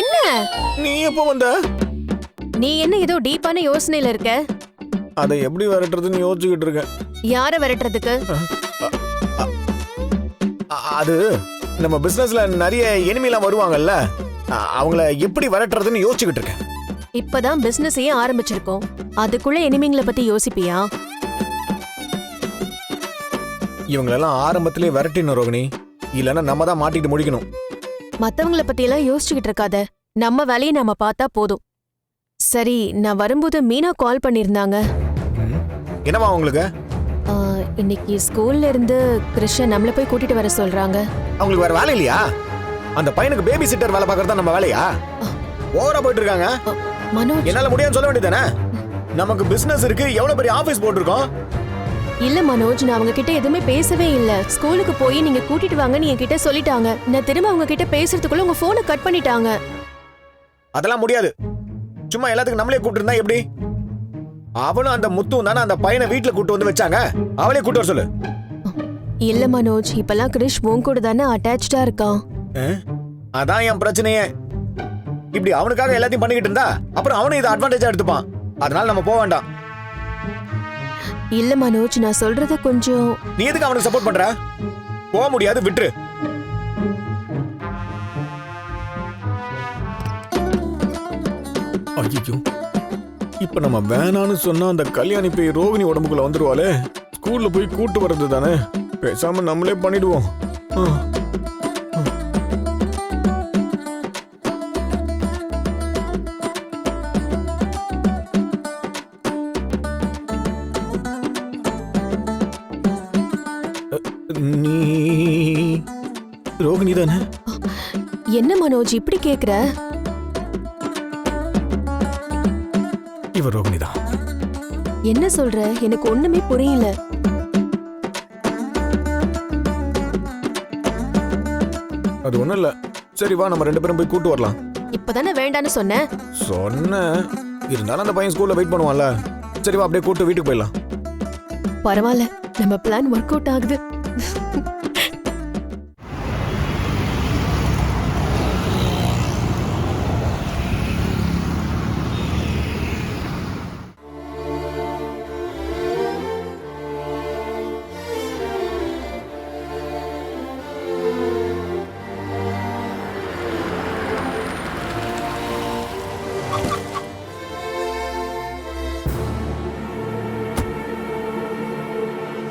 என்ன? நீ எப்போ வந்த? நீ என்ன ஏதோ டீப்பான யோசனையில இருக்க? அதை எப்படி விரட்டுறதுன்னு யோசிச்சுக்கிட்டு இருக்கேன். யார விரட்டுறதுக்கு? அது நம்ம பிசினஸ்ல நிறைய எனிமிலாம் வருவாங்கல்ல, அவங்கள எப்படி விரட்டுறதுன்னு யோசிச்சுக்கிட்டு இருக்கேன். இப்பதான் பிசினஸையே ஆரம்பிச்சிருக்கோம், அதுக்குள்ள எனிமிங்களை பத்தி யோசிப்பியா? இவங்களெல்லாம் ஆரம்பத்திலே விரட்டினோம் ரோகிணி, இல்லைன்னா நம்ம தான் மாட்டிட்டு முடிக்கணும். மத்தவங்கள பத்தி எல்லாம் யோசிச்சுக்கிட்டு இருக்காத, நம்ம வேலையை நாம பார்த்தா போதும். சரி, நான் வரும்போது மீனா கால் பண்ணிருந்தாங்க. என்னவா உங்களுக்கு? இன்னைக்கு ஸ்கூல்ல இருந்து கிருஷ்ண நம்மள போய் கூட்டிட்டு வர சொல்றாங்க. அவங்களுக்கு வேற வேலை இல்லையா? அந்த பையனுக்கு பேபி சிட்டர் வேலை பார்க்கறது நம்ம வேலையா? ஓவரா போயிட்டு இருக்காங்க. மனோஜ், என்னால முடியாதுன்னு சொல்ல வேண்டியதானே? நமக்கு பிசினஸ் இருக்கு, எவ்வளவு பெரிய ஆபீஸ் போட்டிருக்கோம். இல்ல மனோஜ், நான் அவங்க கிட்ட எதுவுமே பேசவே இல்ல. ஸ்கூலுக்கு போய் நீங்க கூட்டிட்டு வாங்கன்னு என்கிட்ட சொல்லிட்டாங்க. நான் திரும்ப அவங்க கிட்ட பேசுறதுக்குள்ள உங்க போனை கட் பண்ணிட்டாங்க. அதெல்லாம் முடியாது. சும்மா எல்லாத்துக்கும் நம்மளே கூப்பிட்டு இருந்தா எப்படி? அவனும் அந்த முத்தும் தானே அந்த பையனை வீட்டுல கூட்டு வந்து வச்சாங்க, அவளே கூட்டு வர சொல்லு. இல்ல மனோஜ், இப்பெல்லாம் கிரிஷ் உன் கூட தானே அட்டாச்சா இருக்கான். அதான் என் பிரச்சனையே. இப்படி அவனுக்காக எல்லாத்தையும் பண்ணிக்கிட்டு இருந்தா அப்புறம் அவனும் இதை அட்வான்டேஜா எடுத்துப்பான். அதனால நம்ம போக வேண்டாம். இல்ல மனோஜ், நான் சொல்றத கொஞ்சம். நீ எதுக்கு அவனுக்கு சப்போர்ட் பண்ற? போக முடியாது, விட்டுரு. ஐயோ, இப்ப நம்ம வேணான்னு சொன்னா அந்த கல்யாணி போய் ரோகிணி உடம்புக்குள்ள வந்துருவாளே. ஸ்கூல்ல போய் கூட்டு வர்றது தானே, பேசாம நம்மளே பண்ணிடுவோம். நீ ரோகிணி தானே? என்ன மனோஜ் இப்படி கேக்குற? இவ ரோகிணி தான். என்ன சொல்ற? எனக்கு ஒண்ணுமே புரியல. அது ஒண்ணும் இல்ல. சரி வா, நம்ம 2 பேரும் போய் கூட்டு வரலாம். இப்பதானே வேண்டான்னு சொன்னேன். இருந்தாலும் அந்த பையன் ஸ்கூல்ல வெயிட் பண்ணுவான்ல. சரி வா, அப்படியே கூட்டு வீட்டுக்கு போயிடலாம். பரவாயில்ல, நம்ம பிளான் ஒர்க் அவுட் ஆகுது.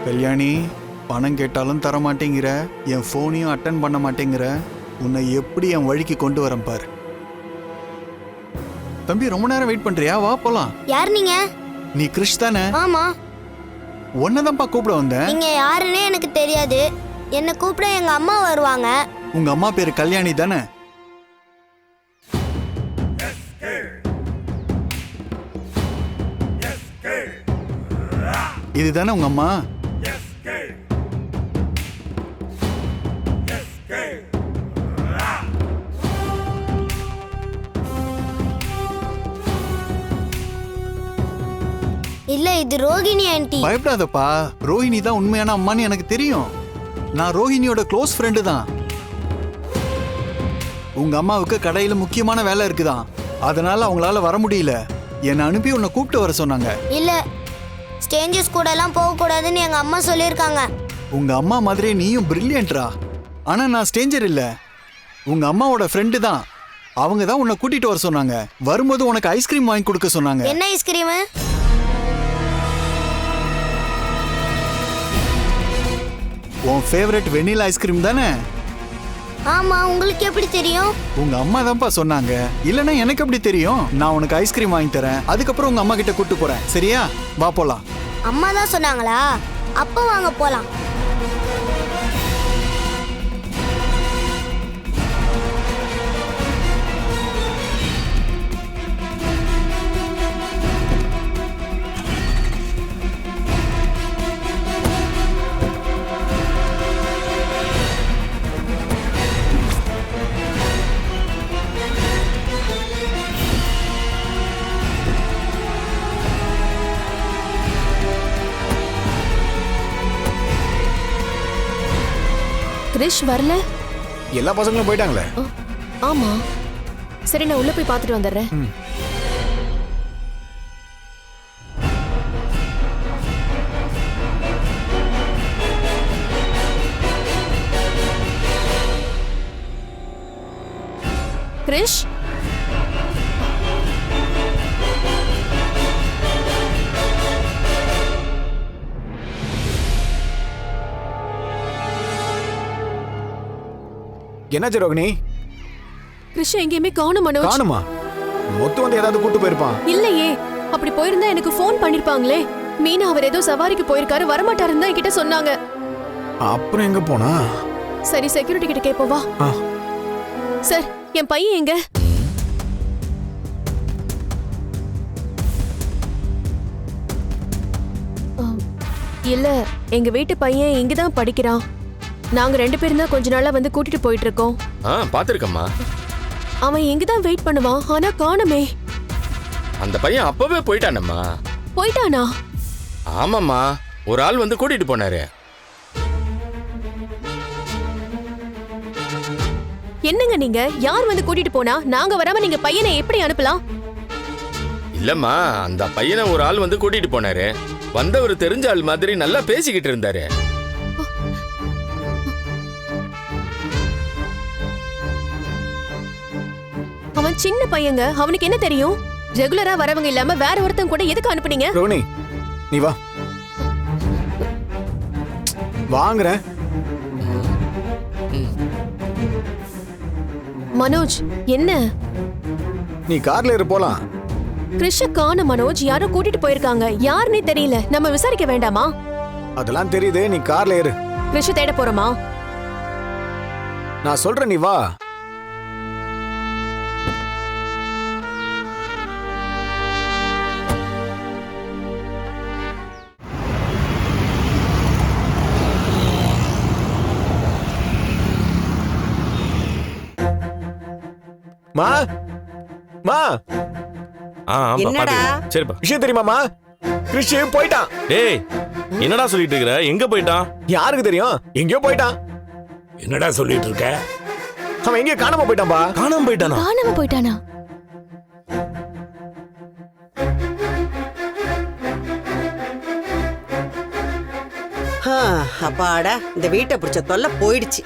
கல்யாணி, பணம் கேட்டாலும் தர மாட்டேங்கிற, என் ஃபோனையும் அட்டன் பண்ண மாட்டேங்கிற. உன்னை எப்படி என் வழிக்கு கொண்டு வரேன் பாரு. தம்பி, ரொம்ப நேரம் வெயிட் பண்றியா? வா போலாம். யார் நீங்க? நீ கிருஷ் தானே? ஆமா. உன்னதான்ப்பா கூப்பிட வந்தேன். நீங்க யாருன்னே எனக்கு தெரியாது. என்ன கூப்பிட எங்க அம்மா வருவாங்க. உங்க அம்மா பேரு கல்யாணி தானே? இதுதானே உங்க அம்மா? இல்ல, இது ரோகிணி ஆண்டி. பயப்படாதப்பா, ரோஹிணி தான் உண்மையான அம்மான்னு எனக்கு தெரியும். நான் ரோஹிணியோட க்ளோஸ் ஃப்ரெண்டு தான். உங்க அம்மாவுக்கு கடையில முக்கியமான வேலை இருக்குதான், அதனால அவங்களால வர முடியல. என்னை அனுப்பி உன்னை கூப்பிட்டு வர சொன்னாங்க. இல்ல, ஸ்ட்ரேஞ்சர்ஸ் கூட எல்லாம் போக கூடாதுன்னு எங்க அம்மா சொல்லிருக்காங்க. உங்க அம்மா மாதிரி நீயும் பிரில்லியன்ட்ரா. ஆனா நான் ஸ்ட்ரேஞ்சர் இல்ல, உங்க அம்மாவோட ஃப்ரெண்டு தான். அவங்க தான் உன்னை கூட்டிட்டு வர சொன்னாங்க. வரும்போது உனக்கு ஐஸ்கிரீம் வாங்கி கொடுக்க சொன்னாங்க. என்ன ஐஸ்கிரீம்? உன் ஃபேவரட் வெண்ணிலா ஐஸ்கிரீம் தானே? ஆமா, உங்களுக்கு எப்படி தெரியும்? உங்க அம்மா தான்ப்பா சொன்னாங்க. இல்லனா எனக்கு எப்படி தெரியும்? நான் உனக்கு ஐஸ்கிரீம் வாங்கி தரேன், அதுக்கப்புறம் உங்க அம்மா கிட்ட கூட்டு போறேன். சரியா? வா போலாம். அம்மா தான் சொன்னாங்களா? அப்ப வாங்க போலாம். கிரிஷ் வரல? எல்லா பசங்களும் போயிட்டாங்களே. ஆமா. சரி நான் உள்ள போய் பார்த்துட்டு வந்துடுறேன். கிரிஷ், என்னாச்சு ரோகிணி? கிரிஷ் எங்கேயுமே காணும் மனோஜ். காணுமா? மொத்து வந்து ஏதாவது கூட்டு போயிருப்பான். இல்லையே, அப்படி போயிருந்தா எனக்கு ஃபோன் பண்ணிருப்பாங்களே. மீனா அவர் ஏதோ சவாரிக்கு போயிருக்காரு, வரமாட்டாருன்னு தான் என்கிட்ட சொன்னாங்க. அப்புறம் எங்க போனா? சரி செக்யூரிட்டி கிட்ட கேப்போம் வா. சார், என் பையன் எங்க? இல்ல, எங்க வீட்டு பையன் இங்கதான் படிக்கிறான். நாங்க 2 பேரும் தான் கொஞ்ச நாளா வந்து கூட்டிட்டு போயிட்டு இருக்கோம். பாத்துருக்கம்மா. அவன் இங்கதான் வெயிட் பண்ணுவான், ஆனா காணுமே. அந்த பையன் அப்பவே போயிட்டானம்மா. போயிட்டானா? ஆமாம்மா, ஒரு ஆள் வந்து கூட்டிட்டு போனாரு. என்னங்க நீங்க? யார் வந்து கூட்டிட்டு போனா? நாங்க வராம நீங்க பையனை எப்படி அனுப்பலாம்? இல்லம்மா, அந்த பையனை ஒரு ஆள் வந்து கூட்டிட்டு போனாரு. வந்தவர் தெரிஞ்ச ஆள் மாதிரி நல்லா பேசிக்கிட்டு இருந்தாரு. அவன் சின்ன பையங்க, அவனுக்கு என்ன தெரியும்? ரெகுலரா வரவங்க இல்லாம வேற ஒருத்தன் கூட எதுக்கு அனுப்புனீங்க? ரோகிணி, நீ வா. வாங்குறேன். மனோஜ், என்ன? நீ கார்ல ஏறு போலாம். கிருஷ்ண காண மனோஜ், யாரோ கூட்டிட்டு போயிருக்காங்க. யாருன்னே தெரியல. நம்ம விசாரிக்க வேண்டாமா? அதெல்லாம் தெரியுது, நீ கார்ல ஏறு. கிருஷ்ண தேட போறோமா? நான் சொல்றேன், நீ வா. மா மா என்னடா? சரிப்பா. விஷயம் தெரியுமாமா? கிறிஷ் போயிட்டான். டேய், என்னடா சொல்லிட்டு இருக்கிற? எங்க போயிட்டான்? யாருக்கு தெரியும்? எங்கேயோ போயிட்டான். என்னடா சொல்லிட்டு இருக்க? அவன் எங்கேயோ காணாம போயிட்டான்பா. காணாம போயிட்டானா? காணாம போயிட்டானா? அப்பாடா, இந்த வீட்டை பிடிச்ச தொல்லை போயிடுச்சு.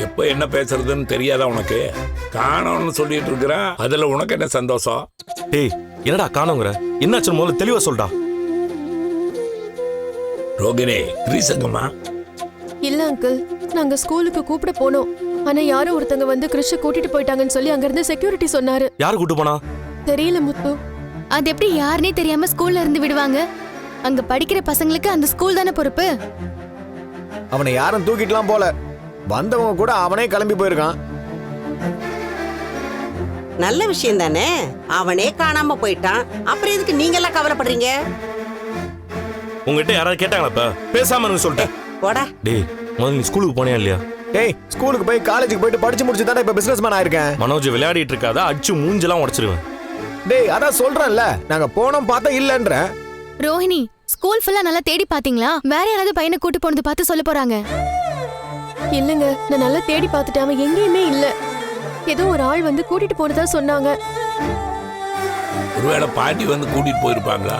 எப்ப என்ன பேசுறதுன்னு தெரியாதா உனக்கு? காணோம்னு சொல்லிட்டு இருக்கிறேன், அதுல உனக்கு என்ன சந்தோஷம்? டேய், என்னடா காணோங்கற? என்னாச்சு முதல்ல தெளிவா சொல்டா. ரோகிணி, கிரீசங்கம்மா. இல்ல அங்கிள், நாங்க ஸ்கூலுக்கு கூப்பிட போனோம். ஆனா யாரோ ஒருத்தங்க வந்து கிருஷ்ண கூட்டிட்டு போயிட்டாங்கன்னு சொல்லி அங்க இருந்து செக்யூரிட்டி சொன்னாரு. யாரு கூட்டு போனா? தெரியல முத்து. அது எப்படி யாருனே தெரியாம ஸ்கூல்ல இருந்து விடுவாங்க? அங்க படிக்கிற பசங்களுக்கு அந்த ஸ்கூல் தானே பொறுப்பு. அவனை யாரும் தூக்கிட்டுலாம் போல. வந்தவங்க கூட அவனே கிளம்பி போயிருக்கான். நல்ல விஷயம் தானே, அவனே காணாம போயிட்டான். அப்புறம் எதுக்கு நீங்க எல்லாம் கவலைப்படுறீங்க? உங்ககிட்ட யாராவது கேட்டாங்களா? இப்ப பேசாம இருங்க சொல்லிட்டேன். போடா. டேய், முதல்ல நீ ஸ்கூலுக்கு போனியா இல்லையா? டேய், ஸ்கூலுக்கு போய் காலேஜுக்கு போயிட்டு படிச்சு முடிச்சு தானே இப்ப பிசினஸ் மேன் ஆயிருக்கேன். மனோஜ் விளையாடிட்டு இருக்காத, அடிச்சு மூஞ்செல்லாம் உடைச்சிருவேன். டேய், அதான் சொல்றேன்ல, நாங்க போனோம் பார்த்தா இல்லன்ற. ரோஹிணி, ஸ்கூல் ஃபுல்லா நல்லா தேடி பாத்தீங்களா? வேற யாராவது பையனை கூட்டு போனது பார்த்து சொல்ல போறாங்க. இல்லங்க, நான் நல்லா தேடி பார்த்துட்டேன். அவன் எங்கேயுமே இல்ல. ஏதோ ஒரு ஆள் வந்து கூட்டிட்டு போனதா சொன்னாங்க. ஒருவேளை பாட்டி வந்து கூட்டிட்டு போயிருப்பாங்களா?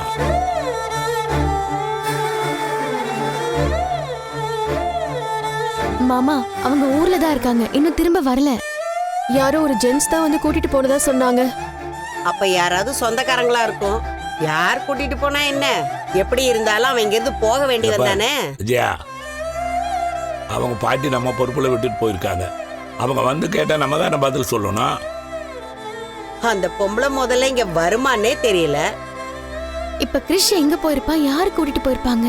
மாமா, அவங்க ஊர்ல தான் இருக்காங்க, இன்னும் திரும்ப வரல. யாரோ ஒரு ஜென்ஸ் தான் வந்து கூட்டிட்டு போனதா சொன்னாங்க. அப்ப யாராவது சொந்தக்காரங்களா இருக்கும். யார் கூட்டிட்டு போனா என்ன? எப்படி இருந்தாலும் அவன் இங்க இருந்து போக வேண்டியவன் தானே. விஜயா, அவங்க பாட்டி நம்ம பொறுப்புல விட்டுட்டு போயிருக்காங்க. அவங்க வந்து கேட்டா நம்ம தானே பதில் சொல்லணும். அந்த பொம்பளை முதல்ல இங்க வருமானே தெரியல. இப்ப கிருஷ் எங்க போயிருப்பான்? யாரு கூட்டிட்டு போயிருப்பாங்க?